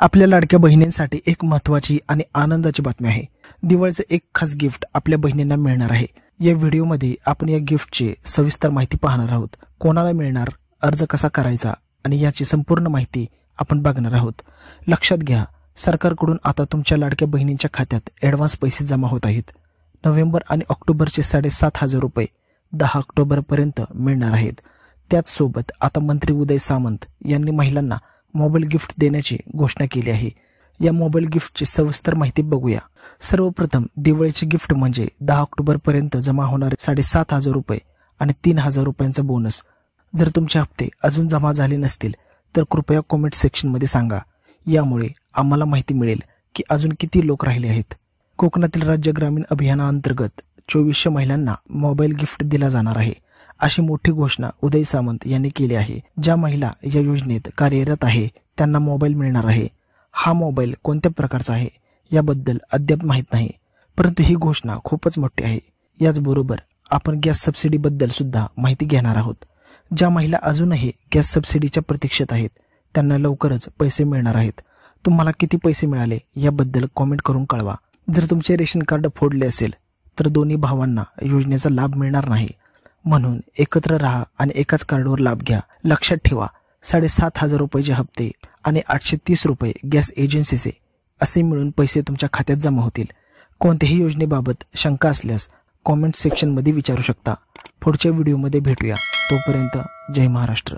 आपल्या लाडक्या बहिणींसाठी एक महत्त्वाची आणि आनंदाची बातमी आहे। दिवाळीचे एक खास गिफ्ट आपल्या बहिणींना मिळणार आहे। या व्हिडिओमध्ये आपण या गिफ्टची सविस्तर माहिती पाहणार आहोत। कोणाला मिळणार, अर्ज कसा करायचा आणि याची संपूर्ण माहिती आपण बघणार आहोत। लक्षात घ्या, सरकारकडून आता तुमच्या लाडक्या बहिणींच्या खात्यात ॲडव्हान्स पैसे जमा होत आहेत। नोव्हेंबर आणि ऑक्टोबरचे 7,500 रुपये 10 ऑक्टोबर पर्यंत मिळणार आहेत। त्याच सोबत आता मंत्री उदय सामंत यांनी महिलांना मोबाईल गिफ्ट देण्याची घोषणा केली आहे। या मोबाईल गिफ्टची सविस्तर माहिती बघूया। सर्वप्रथम दिवाळीचे गिफ्ट म्हणजे 10 ऑक्टोबर पर्यंत जमा होणारे 7,500 रुपये आणि 3,000 रुपयांचा बोनस। जर तुमचे हप्ते अजून जमा झाले नसतील तर कृपया कमेंट सेक्शन मध्ये सांगा। यामुळे आम्हाला माहिती मिळेल की अजून किती लोक राहिले आहेत। कोकणातील राज्य ग्रामीण अभियानाअंतर्गत 2400 महिलांना मोबाईल गिफ्ट दिला जाणार आहे, अशी मोठी घोषणा उदय सामंत यांनी केली आहे। ज्या महिला या योजनेत कार्यरत आहे त्यांना मोबाईल मिळणार आहे। हा मोबाईल कोणत्या प्रकारचा आहे याबद्दल अद्याप माहित नाही, परंतु ही घोषणा खूपच मोठी आहे। याचबरोबर आपण गॅस सबसिडी बद्दल सुद्धा माहिती घेणार आहोत। ज्या महिला अजूनही गॅस सबसिडीच्या प्रतीक्षेत आहेत त्यांना लवकरच पैसे मिळणार आहेत। तुम्हाला किती पैसे मिळाले याबद्दल कमेंट करून कळवा। जर तुमचे रेशन कार्ड फोडले असेल तर दोन्ही भावांना योजनेचा लाभ मिळणार नाही, म्हणून एकत्र राहा आणि एकाच कार्डवर लाभ घ्या। लक्षात ठेवा, 7,500 रुपयाचे हप्ते आणि 830 रुपये गॅस एजन्सीचे असे मिळून पैसे तुमच्या खात्यात जमा होतील। कोणत्याही योजनेबाबत शंका असल्यास कमेंट सेक्शन मध्ये विचारू शकता। पुढच्या व्हिडिओमध्ये भेटूया। तोपर्यंत जय महाराष्ट्र।